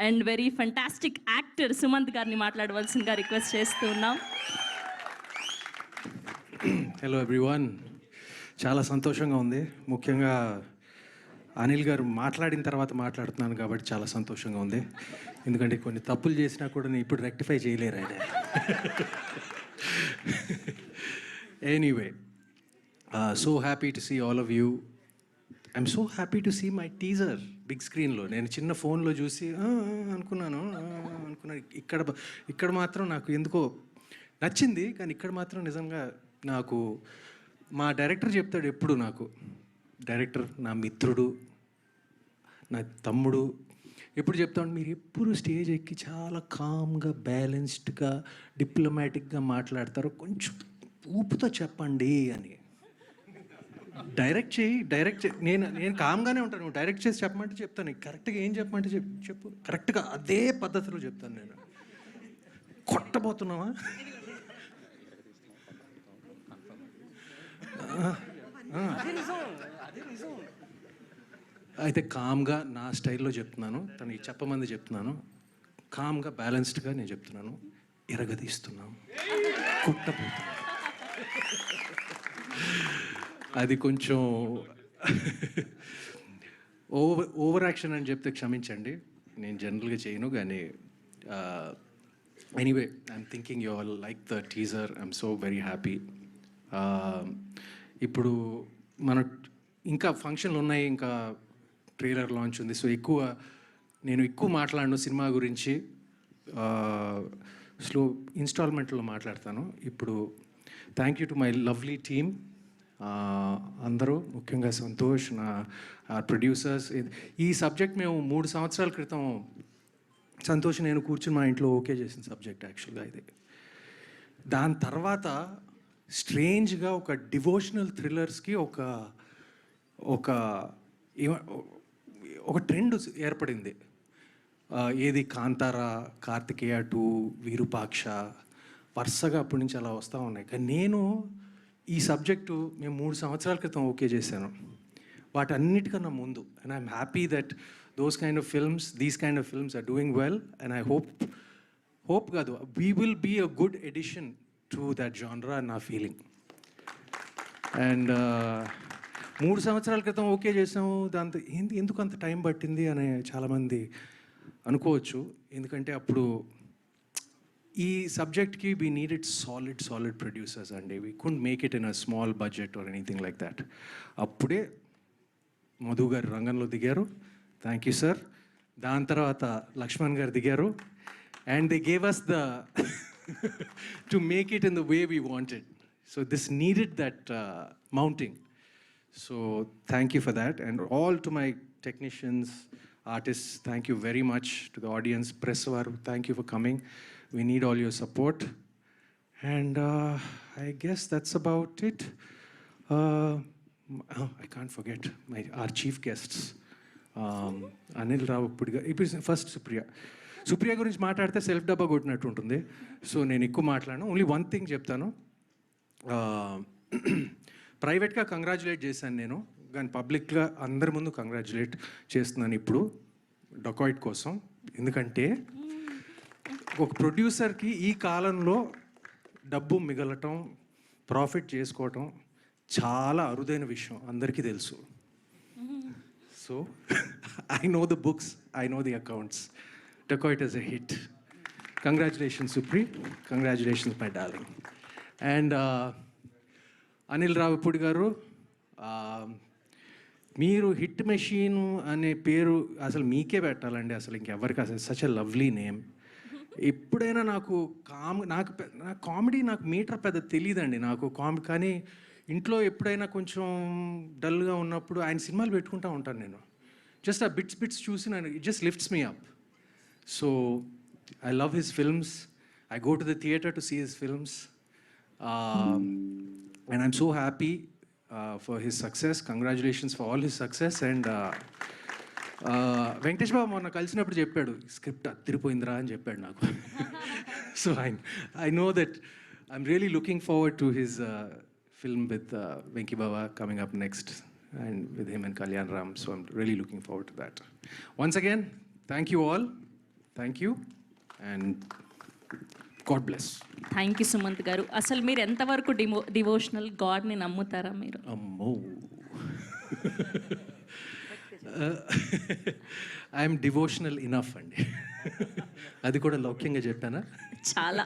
And very fantastic actor Sumanth గారిని మాట్లాడవలసిందిగా request చేస్తూ ఉన్నాం. హలో ఎవ్రీవన్, చాలా సంతోషంగా ఉంది. ముఖ్యంగా అనిల్ గారు మాట్లాడిన తర్వాత మాట్లాడుతున్నాను కాబట్టి చాలా సంతోషంగా ఉంది. ఎందుకంటే కొన్ని తప్పులు చేసినా కూడా నేను ఇప్పుడు రెక్టిఫై చేయలేరు ఆయన. Anyway, so happy to see all of you. I'm so happy to see my teaser big స్క్రీన్లో. నేను చిన్న ఫోన్లో చూసి అనుకున్నాను. ఇక్కడ మాత్రం నాకు ఎందుకో నచ్చింది, కానీ ఇక్కడ మాత్రం నిజంగా నాకు మా డైరెక్టర్ చెప్తాడు ఎప్పుడు, నాకు డైరెక్టర్ నా మిత్రుడు, నా తమ్ముడు, ఎప్పుడు చెప్తాడు, మీరు ఎప్పుడు స్టేజ్ ఎక్కి చాలా కామ్గా బ్యాలెన్స్డ్గా డిప్లొమాటిక్గా మాట్లాడతారు, కొంచెం ఊపుతో చెప్పండి అని. డైరెక్ట్ చేయి. నేను కామ్గానే ఉంటాను, డైరెక్ట్ చేసి చెప్పమంటే చెప్తాను, కరెక్ట్గా ఏం చెప్పమంటే చెప్పు, కరెక్ట్గా అదే పద్ధతిలో చెప్తాను. నేను కొట్టబోతున్నావా? అయితే కామ్గా నా స్టైల్లో చెప్తున్నాను, తనకి చెప్పమంది చెప్తున్నాను, కామ్గా బ్యాలెన్స్డ్గా నేను చెప్తున్నాను. ఎరగదీస్తున్నాం, కుట్టబోతున్నాం. అది కొంచెం ఓవర్ యాక్షన్ అని చెప్తే క్షమించండి, నేను జనరల్గా చేయను. కానీ anyway, I'm thinking you all like the teaser. I'm so very happy. ఇప్పుడు మన ఇంకా ఫంక్షన్లు ఉన్నాయి, ఇంకా ట్రైలర్ లాంచ్ ఉంది. సో నేను ఎక్కువ మాట్లాడను సినిమా గురించి, స్లో ఇన్స్టాల్మెంట్లో మాట్లాడతాను. ఇప్పుడు thank you to my lovely team అందరూ, ముఖ్యంగా సంతోష్, నా ప్రొడ్యూసర్స్. ఈ సబ్జెక్ట్ మేము 3 సంవత్సరాల క్రితం సంతోష్ నేను కూర్చుని మా ఇంట్లో ఓకే చేసిన సబ్జెక్ట్ యాక్చువల్గా ఇది. దాని తర్వాత స్ట్రేంజ్గా ఒక డివోషనల్ థ్రిల్లర్స్కి ఒక ట్రెండ్ ఏర్పడింది. ఏది కాంతారా, కార్తికేయ 2, విరూపాక్ష, వరుసగా అప్పటి నుంచి అలా వస్తూ ఉన్నాయి. కానీ నేను ఈ సబ్జెక్టు మేము 3 సంవత్సరాల క్రితం ఓకే చేశాను, వాటన్నిటికన్నా ముందు. And I'm happy that these kind of films are doing well. And I hope కాదు, we will be a good edition to that జానరా అని నా ఫీలింగ్. అండ్ 3 సంవత్సరాల క్రితం ఓకే చేసాము, దాంతో ఎందుకు అంత టైం పట్టింది అని చాలామంది అనుకోవచ్చు. ఎందుకంటే అప్పుడు ఈ సబ్జెక్ట్కి వీ నీడెడ్ సాలిడ్ ప్రొడ్యూసర్స్ అండి. We could make it in a small budget or anything like that. అప్పుడే మధు గారు రంగంలో దిగారు, థ్యాంక్ యూ సార్. దాని తర్వాత లక్ష్మణ్ గారు దిగారు, and they gave us the to make it in the way we wanted. So this needed that mounting. So thank you for that. And all to my technicians, artists, thank you very much. To the audience, press varu, thank you for coming. We need all your support. And I guess that's about it. I can't forget our chief guests. Anil Ravapudi. First Supriya గురించి మాట్లాడితే self డబ్బా కొట్టినట్టు ఉంటుంది. So నేను ఎక్కువ మాట్లాడను, only one thing చెప్తాను. ప్రైవేట్గా కంగ్రాచులేట్ చేశాను నేను, కానీ పబ్లిక్గా అందరి ముందు కంగ్రాచులేట్ చేస్తున్నాను ఇప్పుడు డకాయిట్ కోసం. ఎందుకంటే ఒక ప్రొడ్యూసర్కి ఈ కాలంలో డబ్బు మిగలటం, ప్రాఫిట్ చేసుకోవటం చాలా అరుదైన విషయం, అందరికీ తెలుసు. So I know the books, I know the accounts. Dacoit is a hit. Congratulations, Supri. Congratulations, my darling. And Anil Ravapudi garu, మీరు హిట్ మెషిన్ అనే పేరు అసలు మీకే పెట్టాలండి, అసలు ఇంకెవరికి. అసలు సచ్ ఎ లవ్లీ నేమ్. ఎప్పుడైనా నాకు కామెడీ నాకు మీటర్ పెద్ద తెలియదండి నాకు కానీ ఇంట్లో ఎప్పుడైనా కొంచెం డల్గా ఉన్నప్పుడు ఆయన సినిమాలు పెట్టుకుంటూ ఉంటాను నేను. జస్ట్ ఆ బిట్స్ చూసి నేను, it just lifts me up. So I love his films. I go to the theater to see his films. And I'm so happy for his success. Congratulations for all his success. And Venkatesh Babu మొన్న కలిసినప్పుడు చెప్పాడు, script అదిరిపోయిందిరా అని చెప్పాడు నాకు. So I know that I'm really looking forward to his film with Venki Baba coming up next, and with him and Kalyan Ram. So I'm really looking forward to that. Once again, thank you all. Thank you and God bless. Thank you Sumanth గారు. అసలు మీరు ఎంతవరకు devotional గాడ్ని నమ్ముతారా మీరు? అమ్మో I'm devotional enough అండి. అది కూడా లౌక్యంగా చెప్పానా? చాలా